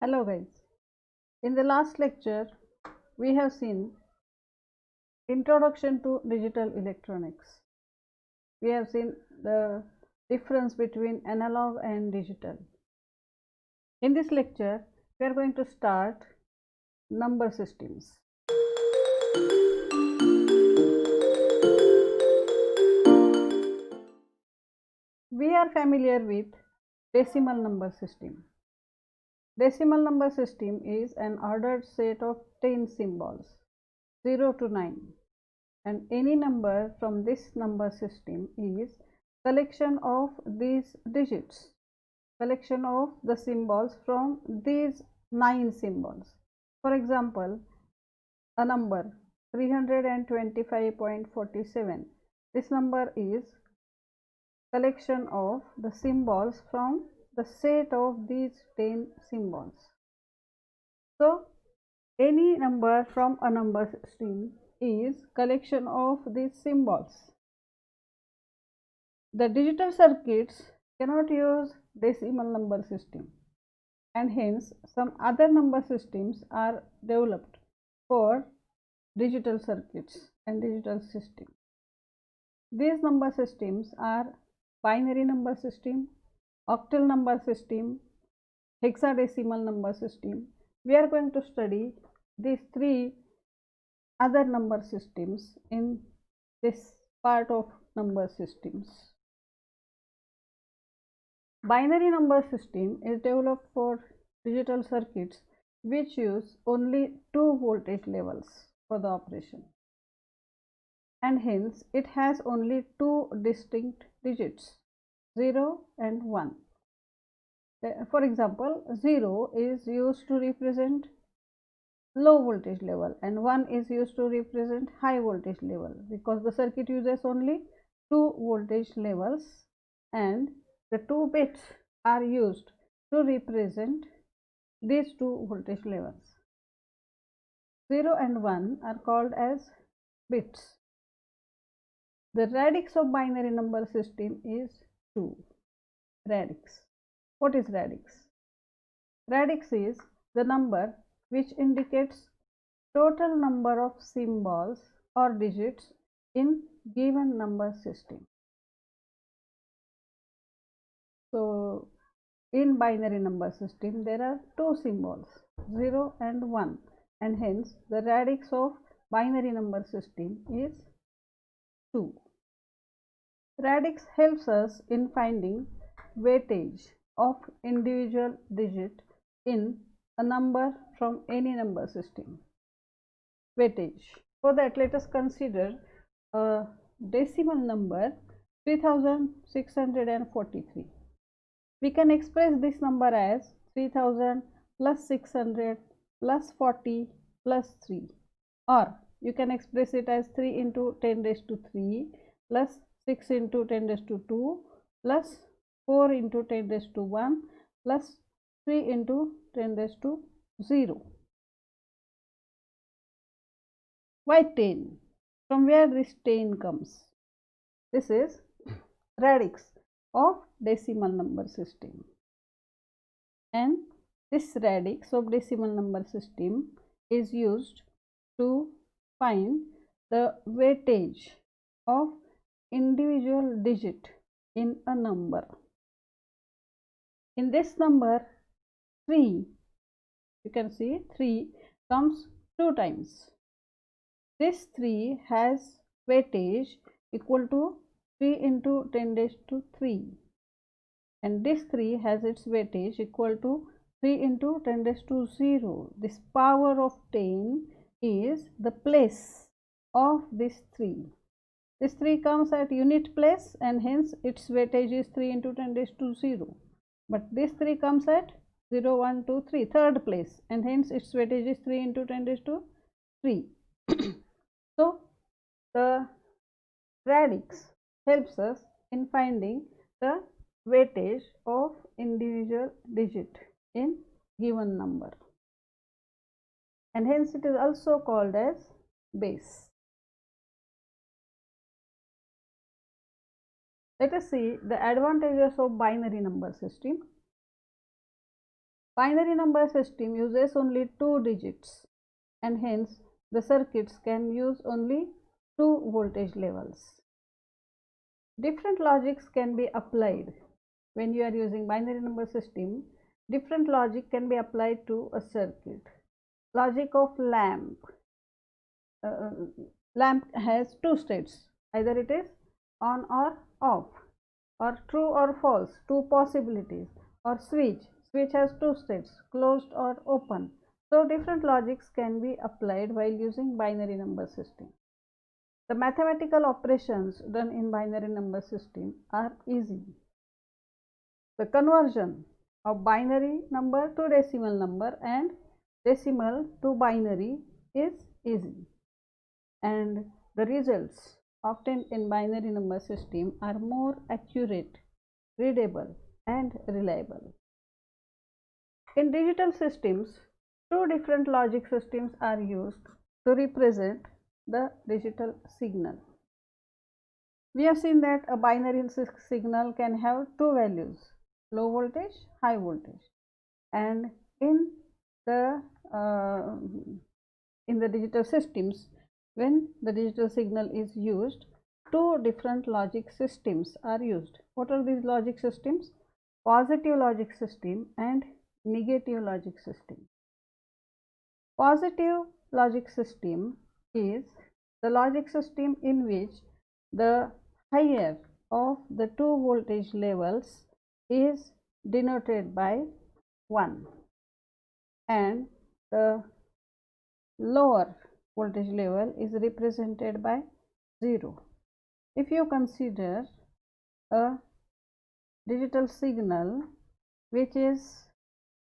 Hello guys, in the last lecture we have seen introduction to digital electronics. We have seen the difference between analog and digital. In this lecture we are going to start number systems. We are familiar with decimal number system. Decimal number system is an ordered set of 10 symbols 0 to 9, and any number from this number system is collection of these digits, collection of the symbols from these 9 symbols. For example, a number 325.47, this number is collection of the symbols from the set of these 10 symbols. So any number from a number system is collection of these symbols. The digital circuits cannot use decimal number system, and hence some other number systems are developed for digital circuits and digital systems. These number systems are binary number system, octal number system, hexadecimal number system. We are going to study these three other number systems in this part of number systems. Binary number system is developed for digital circuits which use only two voltage levels for the operation, and hence it has only two distinct digits, 0 and 1. For example, 0 is used to represent low voltage level and 1 is used to represent high voltage level, because the circuit uses only two voltage levels and the two bits are used to represent these two voltage levels. 0 and 1 are called as bits. The radix of binary number system is 2. Radix. What is radix? Radix is the number which indicates total number of symbols or digits in given number system. So in binary number system there are two symbols, 0 and 1, and hence the radix of binary number system is 2. Radix helps us in finding weightage of individual digit in a number from any number system. Weightage. For that, let us consider a decimal number 3643. We can express this number as 3000 plus 600 plus 40 plus 3, or you can express it as 3 into 10 raised to 3 plus 6 into 10 raised to 2 plus 4 into 10 raised to 1 plus 3 into 10 raised to 0. Why 10? From where this 10 comes? This is radix of decimal number system, and this radix of decimal number system is used to find the weightage of individual digit in a number. In this number 3, you can see 3 comes 2 times. This 3 has weightage equal to 3 into 10 raised to 3, and this 3 has its weightage equal to 3 into 10 raised to 0. This power of 10 is the place of this 3. This 3 comes at unit place and hence its weightage is 3 into 10 raised to 0. But this 3 comes at 0, 1, 2, 3, third place, and hence its weightage is 3 into 10 raised to 3. So the radix helps us in finding the weightage of individual digit in given number, and hence it is also called as base. Let us see the advantages of binary number system. Binary number system uses only 2 digits, and hence the circuits can use only 2 voltage levels. Different logics can be applied when you are using binary number system. Different logic can be applied to a circuit. Logic of lamp. Lamp has 2 states, either it is on or off, or true or false, 2 possibilities, or switch has 2 states, closed or open. So different logics can be applied while using binary number system. The mathematical operations done in binary number system are easy. The conversion of binary number to decimal number and decimal to binary is easy, and the results obtained in binary number system are more accurate, readable, and reliable. In digital systems, 2 different logic systems are used to represent the digital signal. We have seen that a binary signal can have 2 values, low voltage, high voltage, and in the digital systems, when the digital signal is used, 2 different logic systems are used. What are these logic systems? Positive logic system and negative logic system. Positive logic system is the logic system in which the higher of the 2 voltage levels is denoted by 1 and the lower voltage level is represented by 0. If you consider a digital signal which is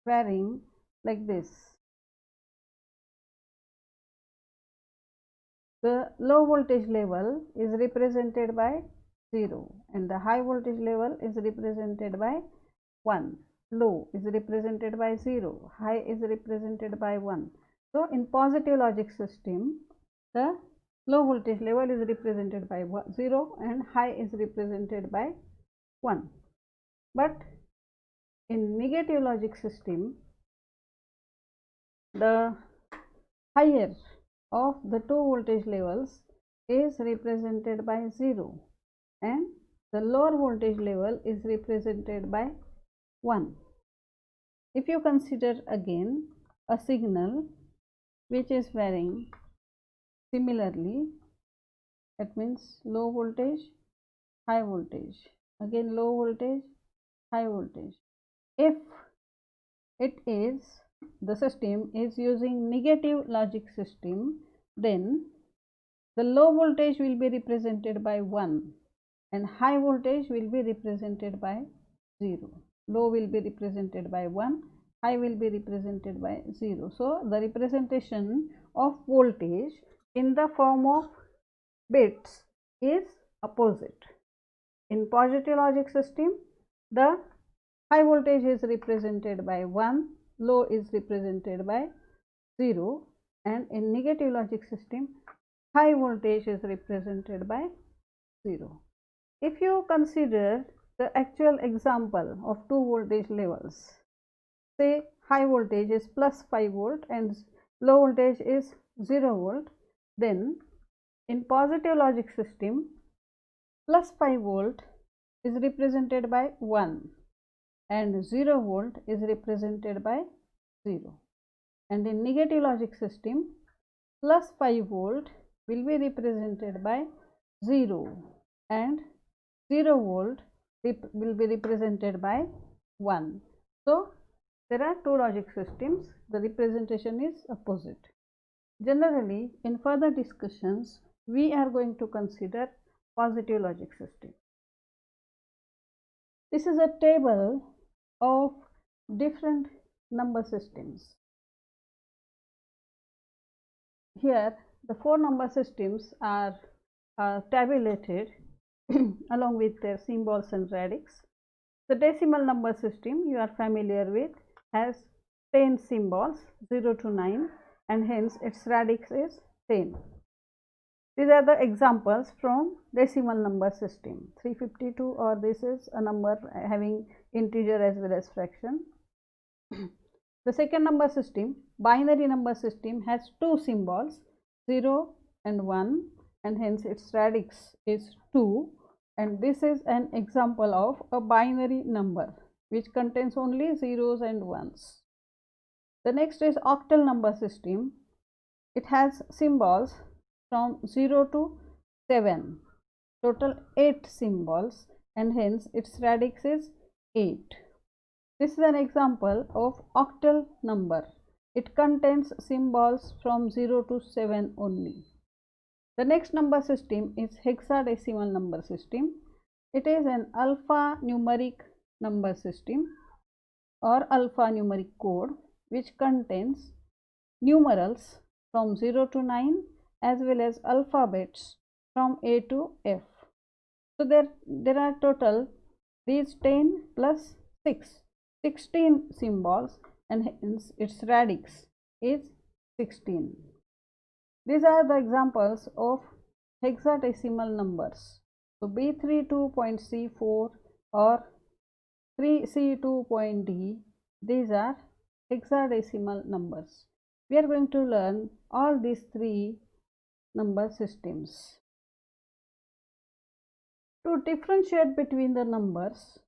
varying like this, the low voltage level is represented by 0 and the high voltage level is represented by 1. Low is represented by 0, high is represented by 1. So in positive logic system, the low voltage level is represented by 0 and high is represented by 1. But in negative logic system, the higher of the 2 voltage levels is represented by 0 and the lower voltage level is represented by 1. If you consider again a signal which is varying similarly, that means low voltage, high voltage, again low voltage, high voltage. If it is the system is using negative logic system, then the low voltage will be represented by 1 and high voltage will be represented by 0. Low will be represented by 1, high will be represented by 0. So the representation of voltage in the form of bits is opposite. In positive logic system, the high voltage is represented by 1, low is represented by 0, and in negative logic system, high voltage is represented by 0. If you consider the actual example of 2 voltage levels, say high voltage is plus 5 volt and low voltage is 0 volt, then in positive logic system, plus 5 volt is represented by 1 and 0 volt is represented by 0, and in negative logic system, plus 5 volt will be represented by 0 and 0 volt will be represented by 1. So there are 2 logic systems, the representation is opposite. Generally, in further discussions, we are going to consider positive logic system. This is a table of different number systems. Here the 4 number systems are tabulated along with their symbols and radix. The decimal number system you are familiar with has 10 symbols 0 to 9 and hence its radix is 10. These are the examples from decimal number system. 352, or this is a number having integer as well as fraction. The second number system, binary number system, has two symbols, 0 and 1, and hence its radix is 2, and this is an example of a binary number which contains only zeros and ones. The next is octal number system. It has symbols from 0 to 7, total 8 symbols, and hence its radix is 8. This is an example of octal number. It contains symbols from 0 to 7 only. The next number system is hexadecimal number system. It is an alphanumeric number system or alphanumeric code which contains numerals from 0 to 9 as well as alphabets from A to F. So there are total these 10 plus 6, 16 symbols, and hence its radix is 16. These are the examples of hexadecimal numbers. So B32.C4 or 3C2.D, these are hexadecimal numbers. We are going to learn all these three number systems. To differentiate between the numbers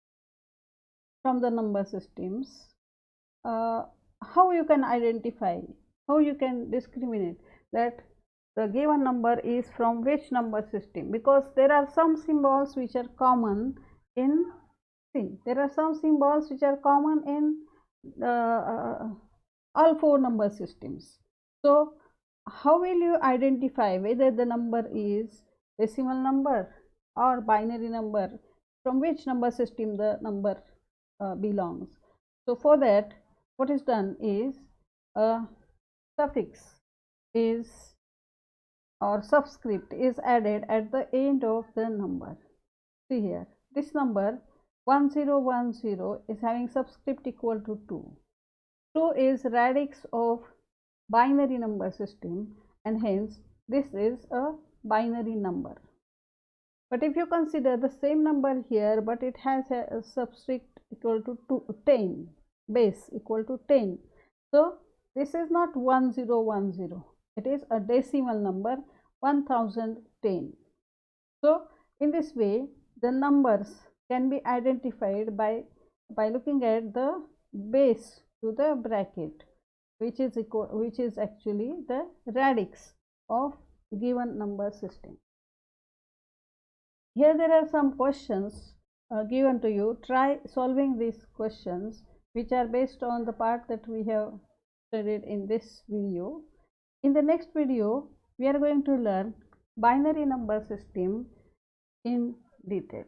from the number systems, how you can identify, how you can discriminate that the given number is from which number system, because there are some symbols which are common in all four number systems. So how will you identify whether the number is decimal number or binary number, from which number system the number belongs? So for that, what is done is a suffix is or subscript is added at the end of the number. See here, this number 1010 is having subscript equal to 2. 2 is radix of binary number system, and hence this is a binary number. But if you consider the same number here, but it has a subscript equal to 10, base equal to 10, so this is not 1010, it is a decimal number 1010. So in this way the numbers can be identified by looking at the base to the bracket, which is actually the radix of given number system. Here there are some questions given to you. Try solving these questions, which are based on the part that we have studied in this video. In the next video, we are going to learn binary number system in detail.